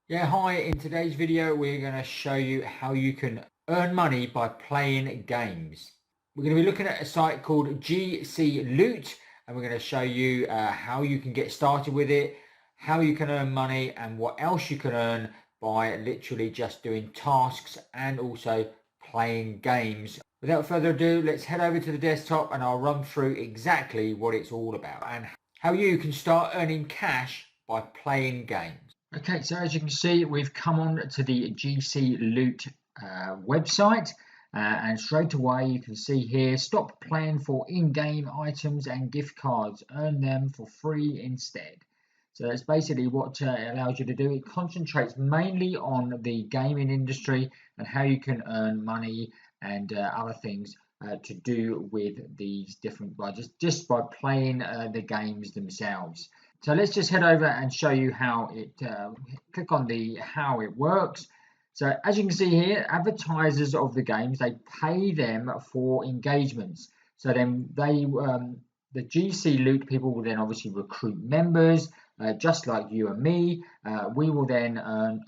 Yeah, hi. In today's video, we're going to show you how you can earn money by playing games. We're going to be looking at a site called GC Loot, and we're going to show you how you can get started with it, how you can earn money, and what else you can earn by literally just doing tasks and also playing games. Without further ado, let's head over to the desktop and I'll run through exactly what it's all about and how you can start earning cash by playing games. Okay, so as you can see, we've come on to the GC Loot website, and straight away you can see here, stop playing for in-game items and gift cards, earn them for free instead. So that's basically what it allows you to do. It concentrates mainly on the gaming industry and how you can earn money and other things to do with these different, by just by playing the games themselves. So let's just head over and show you how it, click on the how it works. So as you can see here, advertisers of the games, they pay them for engagements. So then the GC Loot people will then obviously recruit members, just like you and me. We will then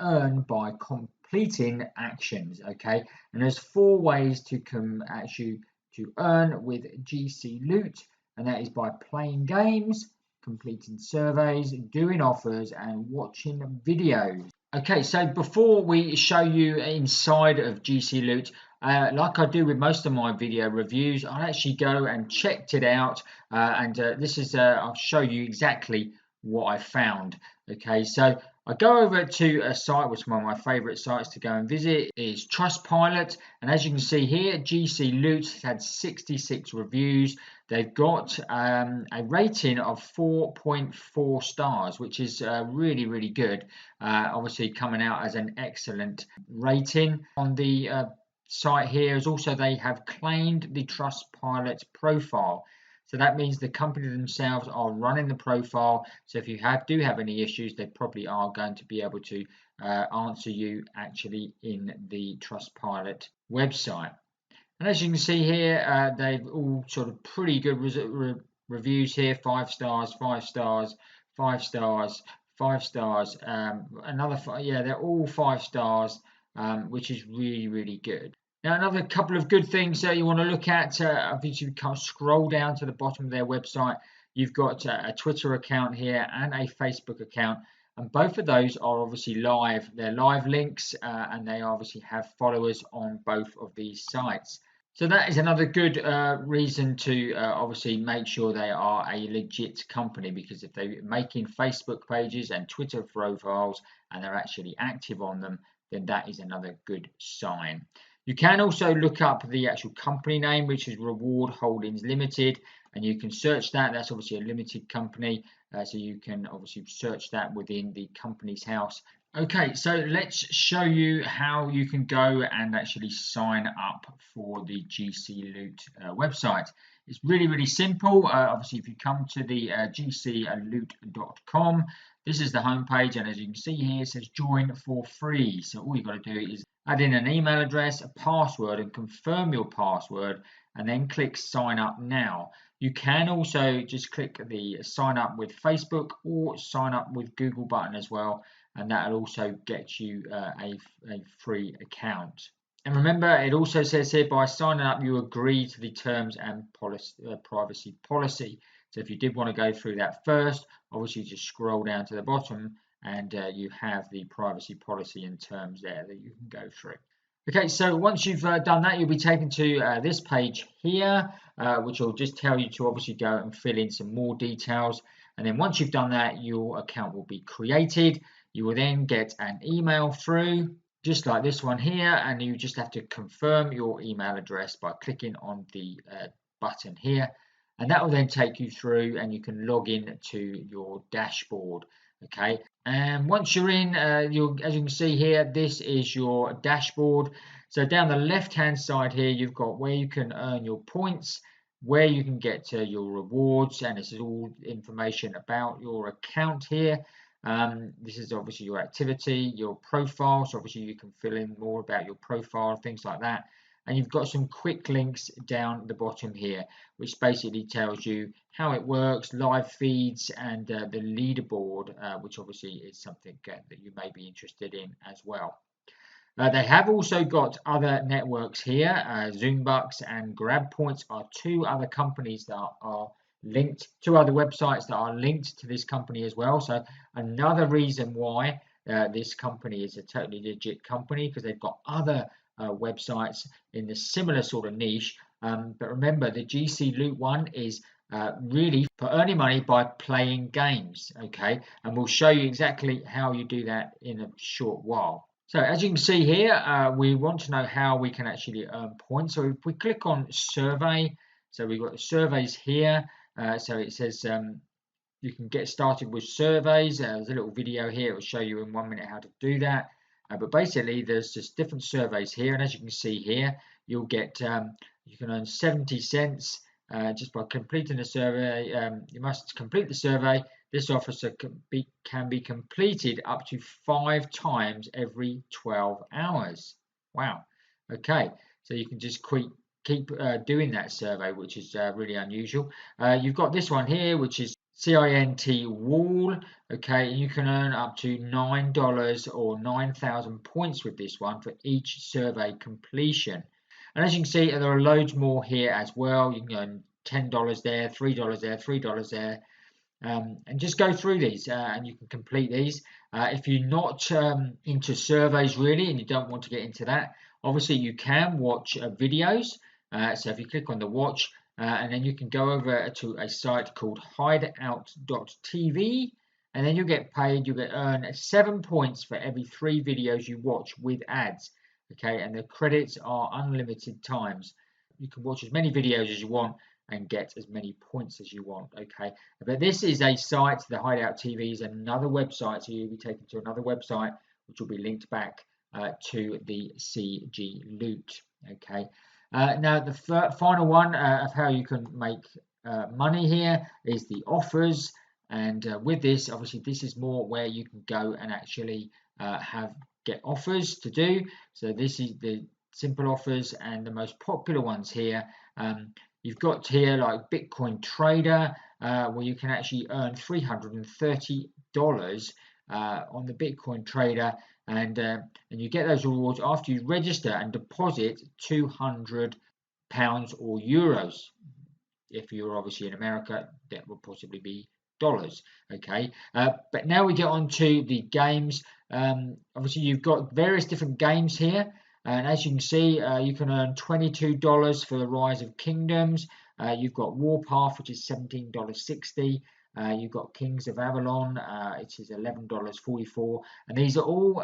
earn by completing actions, okay? And there's 4 ways to actually to earn with GC Loot, and that is by playing games, completing surveys, doing offers, and watching videos. Okay, so before we show you inside of GC Loot, like I do with most of my video reviews, I actually go and checked it out, and this is I'll show you exactly what I found. Okay, so I go over to a site which is one of my favorite sites to go and visit is Trustpilot, and as you can see here, GC Loot has had 66 reviews. They've got a rating of 4.4 stars, which is really, really good. Obviously coming out as an excellent rating. On the site here is also they have claimed the Trustpilot profile. So that means the company themselves are running the profile. So if you do have any issues, they probably are going to be able to answer you actually in the Trustpilot website. And as you can see here, they've all sort of pretty good reviews here. 5 stars, 5 stars, 5 stars, 5 stars. Yeah, they're all 5 stars, which is really, really good. Now, another couple of good things you want to look at. If you can scroll down to the bottom of their website, you've got a Twitter account here and a Facebook account. And both of those are obviously live. They're live links, and they obviously have followers on both of these sites. So that is another good reason to obviously make sure they are a legit company, because if they're making Facebook pages and Twitter profiles and they're actually active on them, then that is another good sign. You can also look up the actual company name, which is Reward Holdings Limited, and you can search that. That's obviously a limited company, so you can obviously search that within the company's house. Okay, so let's show you how you can go and actually sign up for the GC Loot website. It's really, really simple. Obviously, if you come to the gcloot.com, this is the homepage, and as you can see here, it says join for free. So all you've got to do is add in an email address, a password, and confirm your password, and then click sign up now. You can also just click the sign up with Facebook or sign up with Google button as well, and that'll also get you a free account. And remember, it also says here by signing up you agree to the terms and privacy policy. So if you did want to go through that first, obviously just scroll down to the bottom and you have the privacy policy and terms there that you can go through. Okay, so once you've done that, you'll be taken to this page here, which will just tell you to obviously go and fill in some more details. And then once you've done that, your account will be created. You will then get an email through, just like this one here, and you just have to confirm your email address by clicking on the button here. And that will then take you through and you can log in to your dashboard. Okay, and once you're in, as you can see here, this is your dashboard. So down the left hand side here, you've got where you can earn your points, where you can get your rewards, and this is all information about your account here. This is obviously your activity, your profile, so obviously you can fill in more about your profile, things like that. and you've got some quick links down the bottom here, which basically tells you how it works, live feeds, and the leaderboard, which obviously is something that you may be interested in as well. They have also got other networks here. Zoombucks and GrabPoints are two other companies that are linked, two other websites that are linked to this company as well. So another reason why this company is a totally legit company, because they've got other websites in the similar sort of niche. But remember, the GC Loot one is really for earning money by playing games. Okay, and we'll show you exactly how you do that in a short while. So as you can see here, we want to know how we can actually earn points. So if we click on survey, so we've got the surveys here. So it says you can get started with surveys. There's a little video here. It will show you in 1 minute how to do that. But basically, there's just different surveys here. And as you can see here, you'll get, you can earn 70 cents just by completing the survey. You must complete the survey. This offer can be completed up to 5 times every 12 hours. Wow. Okay, so you can just keep doing that survey, which is really unusual. You've got this one here, which is CINT Wall. Okay, and you can earn up to $9 or 9,000 points with this one for each survey completion. And as you can see, there are loads more here as well. You can earn $10 there, $3 there, $3 there. And just go through these and you can complete these. If you're not into surveys really and you don't want to get into that, obviously you can watch videos. So if you click on the watch and then you can go over to a site called hideout.tv, and then you get paid. You get earn 7 points for every 3 videos you watch with ads. Okay, and the credits are unlimited times. You can watch as many videos as you want and get as many points as you want. Okay, but this is a site, the Hideout TV is another website, so you'll be taken to another website which will be linked back to the CG Loot. Okay, now the final one of how you can make money here is the offers, and with this, obviously this is more where you can go and actually get offers to do. So this is the simple offers, and the most popular ones here. You've got here like Bitcoin Trader, where you can actually earn $330 on the Bitcoin Trader, and you get those rewards after you register and deposit £200 or euros. If you're obviously in America, that would possibly be dollars. Okay, but now we get on to the games. Obviously, you've got various different games here. And as you can see, you can earn $22 for the Rise of Kingdoms. You've got Warpath, which is $17.60. You've got Kings of Avalon, it is $11.44. And these are all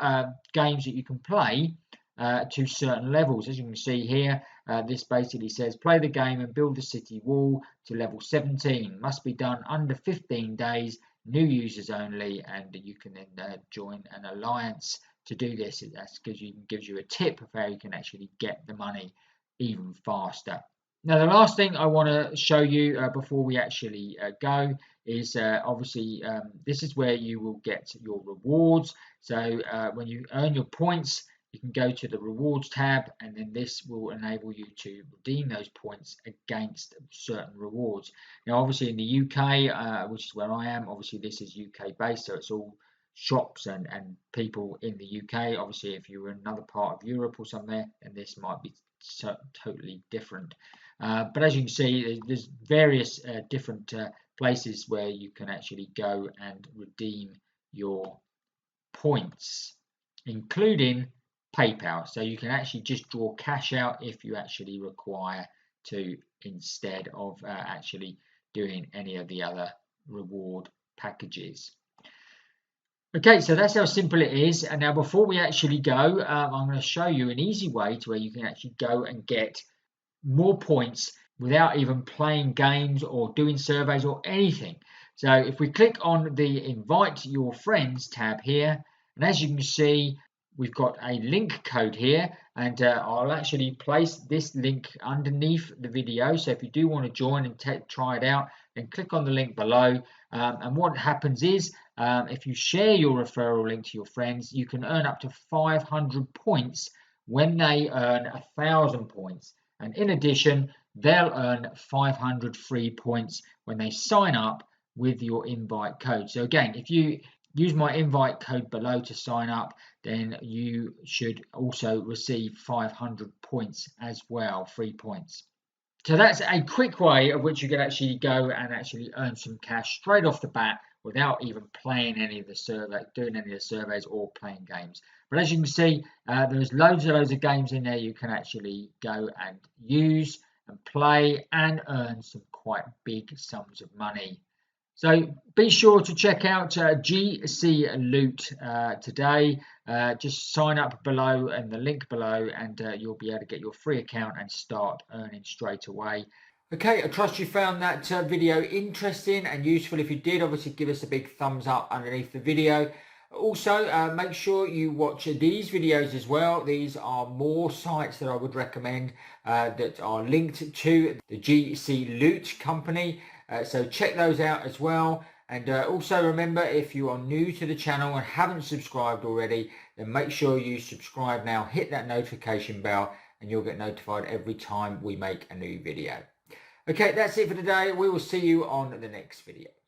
games that you can play to certain levels. As you can see here, this basically says play the game and build the city wall to level 17. Must be done under 15 days, new users only, and you can then join an alliance to do this. That gives you a tip of how you can actually get the money even faster. Now, the last thing I want to show you before we actually go is obviously this is where you will get your rewards. So when you earn your points, you can go to the rewards tab, and then this will enable you to redeem those points against certain rewards. Now, obviously in the UK, which is where I am, obviously this is UK based, so it's all shops and people in the UK. Obviously, if you were in another part of Europe or somewhere, then this might be totally different. But as you can see, there's various different places where you can actually go and redeem your points, including PayPal. So you can actually just draw cash out if you actually require to, instead of actually doing any of the other reward packages. Okay, so that's how simple it is. And now before we actually go, I'm going to show you an easy way to where you can actually go and get more points without even playing games or doing surveys or anything. So if we click on the Invite Your Friends tab here, and as you can see, we've got a link code here, and I'll actually place this link underneath the video. So if you do want to join and try it out, then click on the link below. And what happens is, if you share your referral link to your friends, you can earn up to 500 points when they earn 1,000 points. And in addition, they'll earn 500 free points when they sign up with your invite code. So again, if you use my invite code below to sign up, then you should also receive 500 points as well, free points. So that's a quick way of which you can actually go and actually earn some cash straight off the bat without even playing any of the survey, doing any of the surveys or playing games. But as you can see, there's loads of games in there you can actually go and use and play and earn some quite big sums of money. So be sure to check out GC Loot today. Just sign up below and the link below, and you'll be able to get your free account and start earning straight away. Okay, I trust you found that video interesting and useful. If you did, obviously give us a big thumbs up underneath the video. Also, make sure you watch these videos as well. These are more sites that I would recommend that are linked to the GC Loot company. So check those out as well. And also remember, if you are new to the channel and haven't subscribed already, then make sure you subscribe now, hit that notification bell, and you'll get notified every time we make a new video. Okay, that's it for today. We will see you on the next video.